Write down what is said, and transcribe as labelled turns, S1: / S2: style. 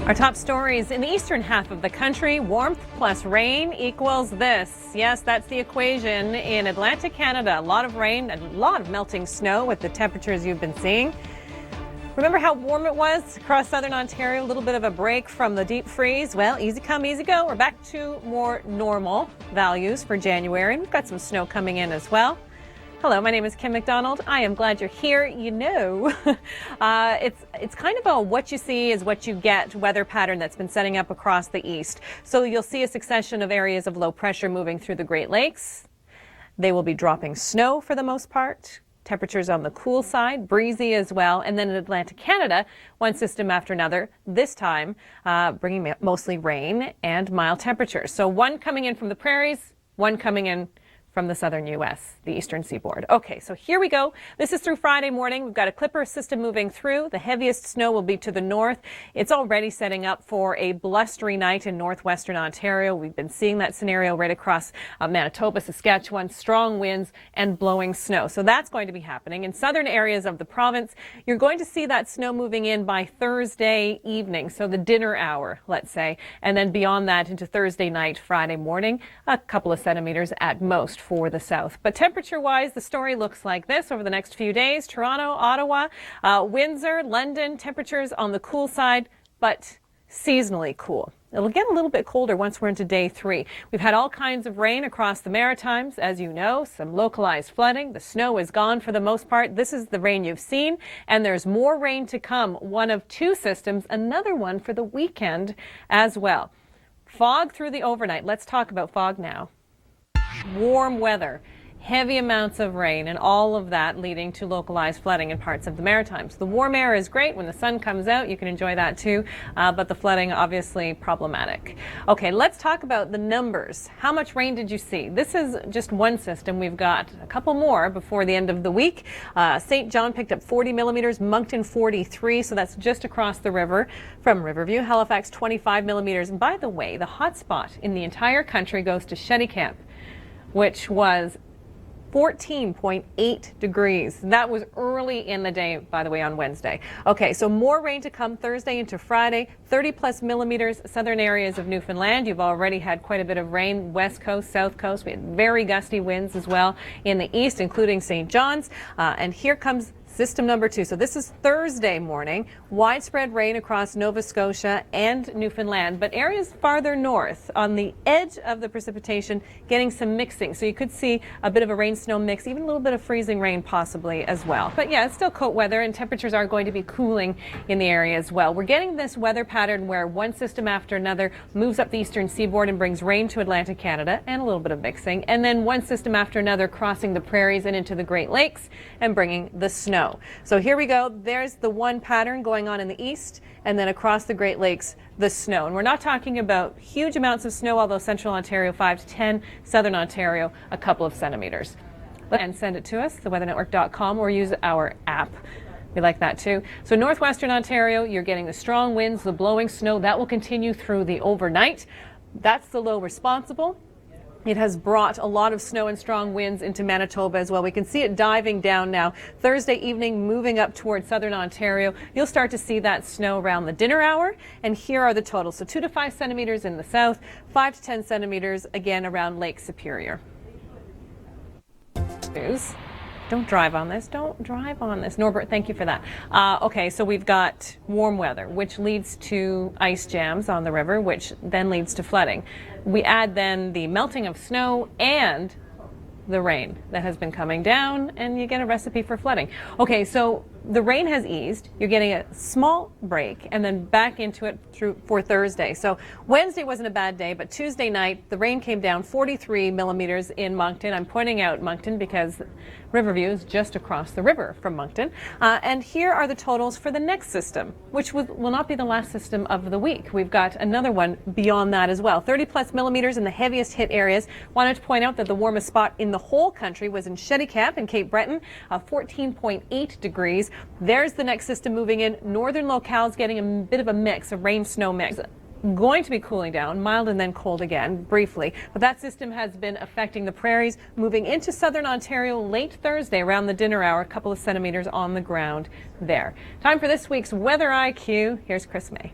S1: Our top stories in the eastern half of the country, warmth plus rain equals this. Yes, that's the equation in Atlantic Canada. A lot of rain, a lot of melting snow with the temperatures you've been seeing. Remember how warm it was across southern Ontario? A little bit of a break from the deep freeze. Well, easy come, easy go. We're back to more normal values for January, and we've got some snow coming in as well. Hello, my name is Kim MacDonald. I am glad you're here. You know, it's kind of a what you see is what you get weather pattern that's been setting up across the east. So you'll see a succession of areas of low pressure moving through the Great Lakes. They will be dropping snow for the most part. Temperatures on the cool side, breezy as well. And then in Atlantic Canada, one system after another, this time bringing mostly rain and mild temperatures. So one coming in from the prairies, one coming in from the southern U.S., the eastern seaboard. Okay, so here we go. This is through Friday morning. We've got a clipper system moving through. The heaviest snow will be to the north. It's already setting up for a blustery night in northwestern Ontario. We've been seeing that scenario right across Manitoba, Saskatchewan, strong winds and blowing snow. So that's going to be happening. In southern areas of the province, you're going to see that snow moving in by Thursday evening, so the dinner hour, let's say, and then beyond that into Thursday night, Friday morning, a couple of centimeters at most for the south. But temperature-wise, the story looks like this over the next few days. Toronto, Ottawa, Windsor, London, temperatures on the cool side, but seasonally cool. It'll get a little bit colder once we're into day 3. We've had all kinds of rain across the Maritimes, as you know, some localized flooding. The snow is gone for the most part. This is the rain you've seen, and there's more rain to come. One of 2 systems, another one for the weekend as well. Fog through the overnight. Let's talk about fog now. Warm weather, heavy amounts of rain, and all of that leading to localized flooding in parts of the Maritimes. The warm air is great. When the sun comes out, you can enjoy that too, but the flooding obviously problematic. Okay, let's talk about the numbers. How much rain did you see? This is just one system. We've got a couple more before the end of the week. St. John picked up 40 millimeters, Moncton 43, so that's just across the river from Riverview. Halifax 25 millimeters. And by the way, the hot spot in the entire country goes to Shetty which was 14.8 degrees. That was early in the day, by the way, on Wednesday. Okay, so more rain to come Thursday into Friday, 30 plus millimeters, southern areas of Newfoundland. You've already had quite a bit of rain, west coast, south coast. We had very gusty winds as well in the east, including St. John's. And here comes system number 2. So this is Thursday morning. Widespread rain across Nova Scotia and Newfoundland, but areas farther north on the edge of the precipitation getting some mixing. So you could see a bit of a rain-snow mix, even a little bit of freezing rain possibly as well. But yeah, it's still cold weather, and temperatures are going to be cooling in the area as well. We're getting this weather pattern where one system after another moves up the eastern seaboard and brings rain to Atlantic Canada and a little bit of mixing, and then one system after another crossing the prairies and into the Great Lakes and bringing the snow. So here we go. There's the one pattern going on in the east, and then across the Great Lakes, the snow. And we're not talking about huge amounts of snow, although central Ontario 5 to 10, southern Ontario a couple of centimeters. And send it to us, theweathernetwork.com, or use our app. We like that too. So northwestern Ontario, you're getting the strong winds, the blowing snow. That will continue through the overnight. That's the low responsible. It has brought a lot of snow and strong winds into Manitoba as well. We can see it diving down now. Thursday evening, moving up towards southern Ontario. You'll start to see that snow around the dinner hour. And here are the totals. So 2 to 5 centimeters in the south, 5 to 10 centimeters again around Lake Superior. Don't drive on this. Don't drive on this. Norbert, thank you for that. Okay, so we've got warm weather, which leads to ice jams on the river, which then leads to flooding. We add then the melting of snow and the rain that has been coming down, and you get a recipe for flooding. Okay, so the rain has eased. You're getting a small break and then back into it for Thursday. So Wednesday wasn't a bad day, but Tuesday night the rain came down 43 millimeters in Moncton. I'm pointing out Moncton because Riverview is just across the river from Moncton. And here are the totals for the next system, which will not be the last system of the week. We've got another one beyond that as well. 30 plus millimeters in the heaviest hit areas. Wanted to point out that the warmest spot in the whole country was in Shetty in Cape Breton, 14.8 degrees. There's the next system moving in. Northern locales getting a bit of a mix, a rain-snow mix. Going to be cooling down, mild and then cold again, briefly. But that system has been affecting the prairies, moving into southern Ontario late Thursday around the dinner hour, a couple of centimeters on the ground there. Time for this week's Weather IQ. Here's Chris May.